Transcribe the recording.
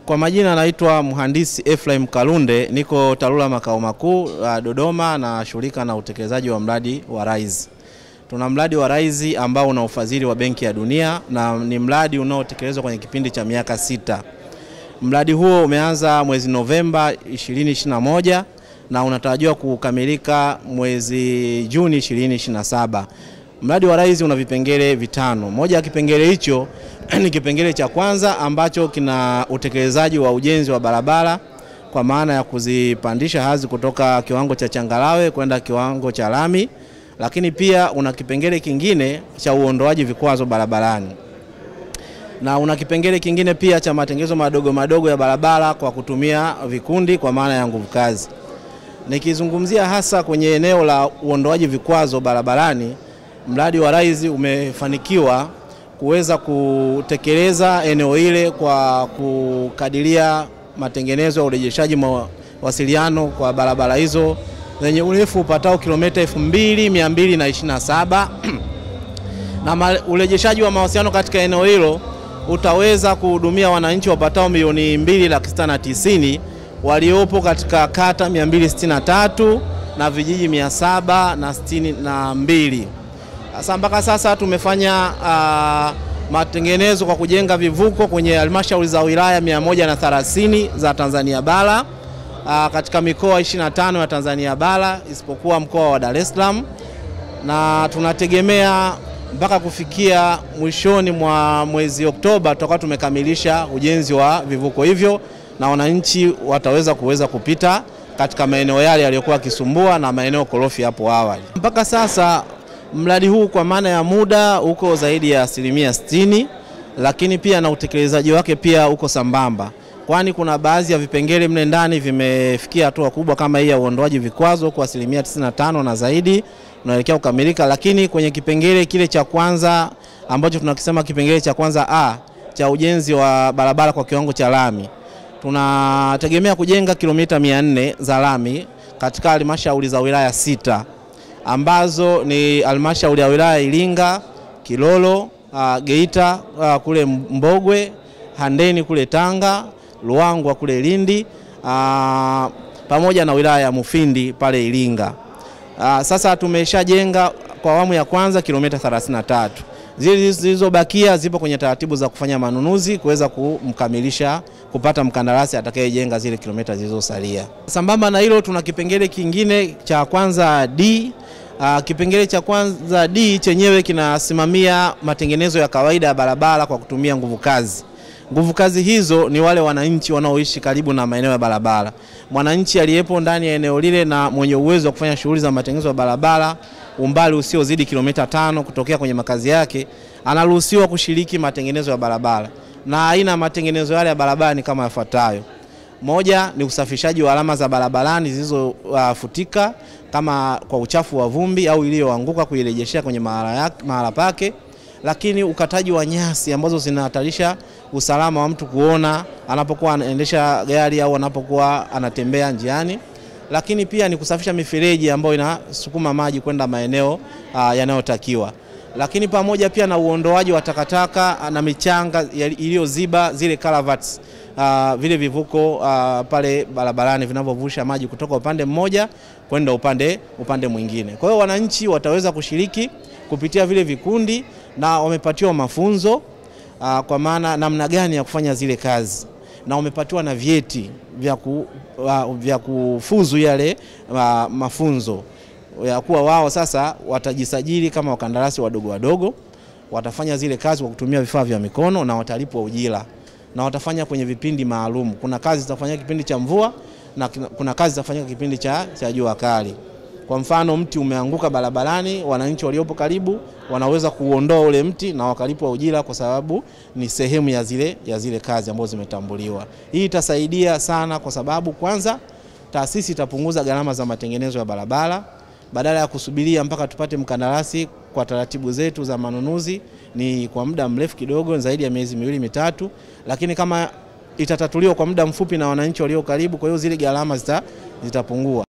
Kwa majina naitwa Mhandisi Ephraim Kalunde, niko TARURA makao makuu Dodoma na shughulika na utekelezaji wa mradi wa RISE. Tuna mradi wa RISE ambao una ufadhili wa Benki ya Dunia na ni mradi unaotekelezwa kwenye kipindi cha miaka 6. Mradi huo umeanza mwezi Novemba 2021 na unatarajiwa kukamilika mwezi Juni 2027. Mradi wa RISE una vipengele vitano. Moja ya kipengele hicho ni kipengele cha kwanza ambacho kina utekelezaji wa ujenzi wa barabara kwa maana ya kuzipandisha hadhi kutoka kiwango cha changarawe kwenda kiwango cha lami, lakini pia una kipengele kingine cha uondoaji vikwazo barabarani. Na una kipengele kingine pia cha matengenezo madogo madogo ya barabara kwa kutumia vikundi kwa maana ya nguvu kazi. Nikizungumzia hasa kwenye eneo la uondoaji vikwazo barabarani, mradi wa RISE umefanikiwa kuweza kutekeleza eneo ile kwa kukadiria matengenezo ya urejeshaji mawasiliano kwa barabara hizo zenye urefu upatao kilomita 2227 na urejeshaji wa mawasiliano katika eneo hilo utaweza kuhudumia wananchi wapatao milioni 2,690 waliopo katika kata 263 na vijiji 762. Sasa mpaka sasa tumefanya matengenezo kwa kujenga vivuko kwenye halmashauri za wilaya 130 za Tanzania bara katika mikoa 25 ya Tanzania bara isipokuwa mkoa wa Dar es Salaam, na tunategemea mpaka kufikia mwishoni mwa mwezi Oktoba tutakuwa tumekamilisha ujenzi wa vivuko hivyo na wananchi wataweza kupita katika maeneo yale yaliyokuwa kisumbua na maeneo korofi hapo awali. Mpaka sasa mradi huu kwa maana ya muda uko zaidi ya 60%, lakini pia na utekelezaji wake pia uko sambamba, kwani kuna baadhi ya vipengele mle ndani vimefikia hatua kubwa kama hii ya uondoaji vikwazo kwa 95% na zaidi unaelekea kukamilika. Lakini kwenye kipengele kile cha kwanza ambacho tunakisema kipengele cha kwanza A cha ujenzi wa barabara kwa kiwango cha lami, tunategemea kujenga kilomita 400 za lami katika halmashauri za wilaya 6 ambazo ni halmashauri ya wilaya Iringa, Kilolo, Geita kule Mbogwe, Handeni kule Tanga, Luangwa kule Lindi, pamoja na wilaya ya Mufindi pale Iringa. Sasa tumeshajenga kwa awamu ya kwanza kilomita 33. Zile zilizobakia zipo kwenye taratibu za kufanya manunuzi kuweza kumkamilisha, kupata mkandarasi atakayejenga zile kilomita zilizosalia. Sambamba na hilo tuna kipengele kingine cha kwanza D. Kipengele cha kwanza D chenyewe kinasimamia matengenezo ya kawaida ya barabara kwa kutumia nguvu kazi. Nguvu kazi hizo ni wale wananchi wanaoishi karibu na maeneo ya barabara. Mwananchi aliyepo ndani ya eneo lile na mwenye uwezo wa kufanya shughuli za matengenezo ya barabara umbali usiozidi kilomita 5 kutokea kwenye makazi yake anaruhusiwa kushiriki matengenezo ya barabara. Na aina ya matengenezo yale ya barabara ni kama yafuatayo. Moja ni usafishaji wa alama za barabarani zilizofutika kama kwa uchafu wa vumbi au iliyoanguka kuirejeshea kwenye mahala pake. Lakini ukataji wa nyasi ambazo zinahatarisha usalama wa mtu kuona anapokuwa anaendesha gari au anapokuwa anatembea njiani. Lakini pia ni kusafisha mifereji ambayo inasukuma maji kwenda maeneo yanayotakiwa. Lakini pamoja pia na uondoaji wa takataka na michanga iliyoziba zile culverts, vile vivuko pale barabarani vinavyovusha maji kutoka upande mmoja kwenda upande mwingine. Kwa hiyo wananchi wataweza kushiriki kupitia vile vikundi na wamepatiwa mafunzo kwa maana namna gani ya kufanya zile kazi, na wamepatiwa na vyeti vya kufuzu yale mafunzo ya kuwa wao sasa watajisajili kama wakandarasi wadogo, watafanya zile kazi kwa kutumia vifaa vya mikono na watalipwa ujira, na watafanya kwenye vipindi maalum. Kuna kazi zitafanyika kipindi cha mvua na kuna kazi zitafanyika kipindi cha jua kali. Kwa mfano mti umeanguka barabarani, wananchi waliopo karibu wanaweza kuondoa ule mti na wakalipwa ujira kwa sababu ni sehemu ya zile kazi ambazo zimetambuliwa. Hii itasaidia sana kwa sababu kwanza taasisi itapunguza gharama za matengenezo ya barabara. Badala ya kusubiria mpaka tupate mkandarasi kwa taratibu zetu za manunuzi ni kwa muda mrefu kidogo, zaidi ya miezi 2-3, lakini kama itatatuliwa kwa muda mfupi na wananchi walio karibu, kwa hiyo zile gharama zitapungua.